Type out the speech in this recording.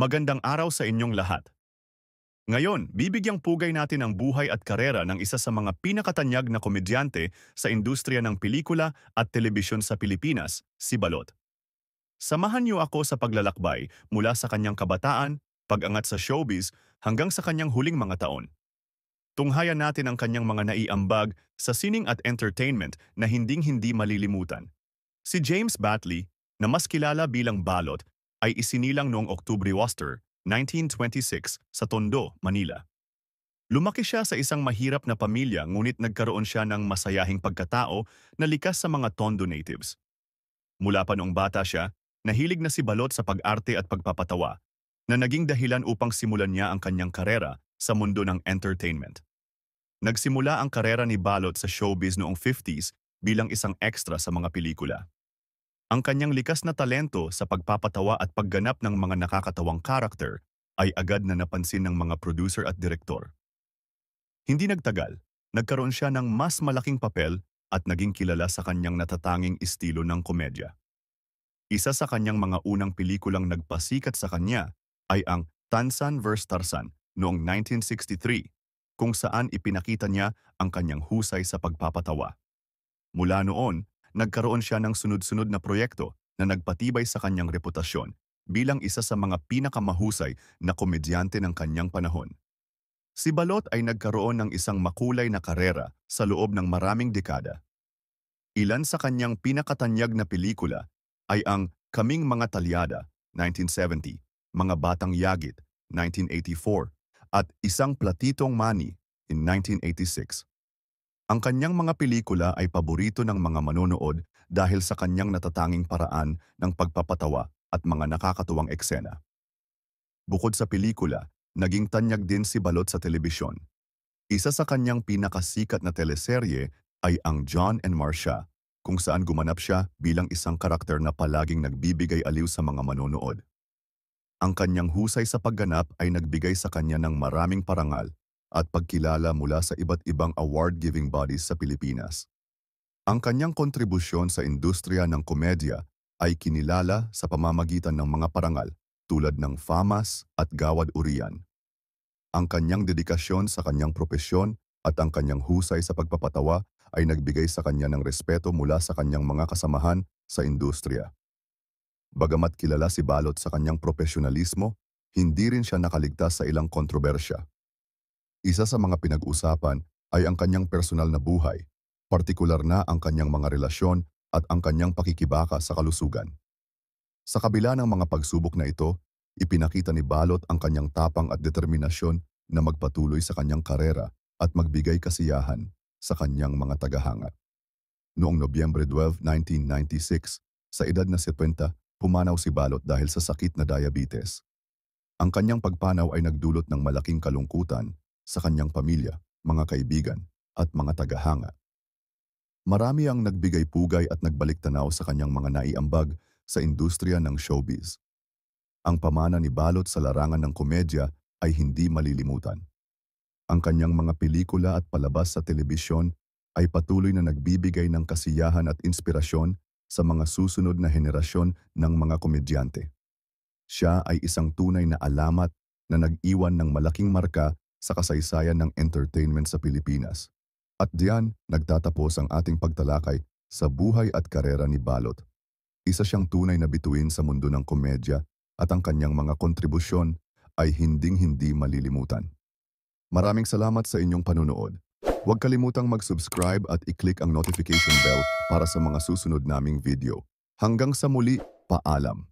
Magandang araw sa inyong lahat. Ngayon, bibigyang pugay natin ang buhay at karera ng isa sa mga pinakatanyag na komedyante sa industriya ng pelikula at telebisyon sa Pilipinas, si Balot. Samahan niyo ako sa paglalakbay mula sa kanyang kabataan, pag-angat sa showbiz, hanggang sa kanyang huling mga taon. Tunghayan natin ang kanyang mga naiambag sa sining at entertainment na hinding-hindi malilimutan. Si James Batley, na mas kilala bilang Balot, ay isinilang noong Oktubre 1926 sa Tondo, Manila. Lumaki siya sa isang mahirap na pamilya ngunit nagkaroon siya ng masayahing pagkatao na likas sa mga Tondo natives. Mula pa noong bata siya, nahilig na si Balot sa pag-arte at pagpapatawa na naging dahilan upang simulan niya ang kanyang karera sa mundo ng entertainment. Nagsimula ang karera ni Balot sa showbiz noong 50s bilang isang extra sa mga pelikula. Ang kanyang likas na talento sa pagpapatawa at pagganap ng mga nakakatawang karakter ay agad na napansin ng mga producer at direktor. Hindi nagtagal, nagkaroon siya ng mas malaking papel at naging kilala sa kanyang natatanging estilo ng komedya. Isa sa kanyang mga unang pelikulang nagpasikat sa kanya ay ang Tansan vs. Tarzan noong 1963, kung saan ipinakita niya ang kanyang husay sa pagpapatawa. Mula noon, nagkaroon siya ng sunod-sunod na proyekto na nagpatibay sa kanyang reputasyon bilang isa sa mga pinakamahusay na komedyante ng kanyang panahon. Si Balot ay nagkaroon ng isang makulay na karera sa loob ng maraming dekada. Ilan sa kanyang pinakatanyag na pelikula ay ang Kaming Mga Talyada, 1970, Mga Batang Yagit, 1984, at Isang Platitong Mani in 1986. Ang kanyang mga pelikula ay paborito ng mga manonood dahil sa kanyang natatanging paraan ng pagpapatawa at mga nakakatuwang eksena. Bukod sa pelikula, naging tanyag din si Balot sa telebisyon. Isa sa kanyang pinakasikat na teleserye ay ang John and Marcia, kung saan gumanap siya bilang isang karakter na palaging nagbibigay aliw sa mga manonood. Ang kanyang husay sa pagganap ay nagbigay sa kanya ng maraming parangal at pagkilala mula sa iba't ibang award-giving bodies sa Pilipinas. Ang kanyang kontribusyon sa industriya ng komedya ay kinilala sa pamamagitan ng mga parangal tulad ng FAMAS at Gawad Urian. Ang kanyang dedikasyon sa kanyang propesyon at ang kanyang husay sa pagpapatawa ay nagbigay sa kanya ng respeto mula sa kanyang mga kasamahan sa industriya. Bagamat kilala si Balot sa kanyang profesionalismo, hindi rin siya nakaligtas sa ilang kontrobersya. Isa sa mga pinag-usapan ay ang kanyang personal na buhay, partikular na ang kanyang mga relasyon at ang kanyang pakikibaka sa kalusugan. Sa kabila ng mga pagsubok na ito, ipinakita ni Balot ang kanyang tapang at determinasyon na magpatuloy sa kanyang karera at magbigay kasiyahan sa kanyang mga tagahanga. Noong Nobyembre 12, 1996, sa edad na 70, pumanaw si Balot dahil sa sakit na diabetes. Ang kanyang pagpanaw ay nagdulot ng malaking kalungkutan sa kanyang pamilya, mga kaibigan, at mga tagahanga. Marami ang nagbigay pugay at nagbalik tanaw sa kanyang mga naiambag sa industriya ng showbiz. Ang pamana ni Balot sa larangan ng komedya ay hindi malilimutan. Ang kanyang mga pelikula at palabas sa telebisyon ay patuloy na nagbibigay ng kasiyahan at inspirasyon sa mga susunod na henerasyon ng mga komedyante. Siya ay isang tunay na alamat na nag-iwan ng malaking marka sa kasaysayan ng entertainment sa Pilipinas. At diyan, nagtatapos ang ating pagtalakay sa buhay at karera ni Balot. Isa siyang tunay na bituin sa mundo ng komedya at ang kanyang mga kontribusyon ay hinding-hindi malilimutan. Maraming salamat sa inyong panunood. Huwag kalimutang mag-subscribe at i-click ang notification bell para sa mga susunod naming video. Hanggang sa muli, paalam!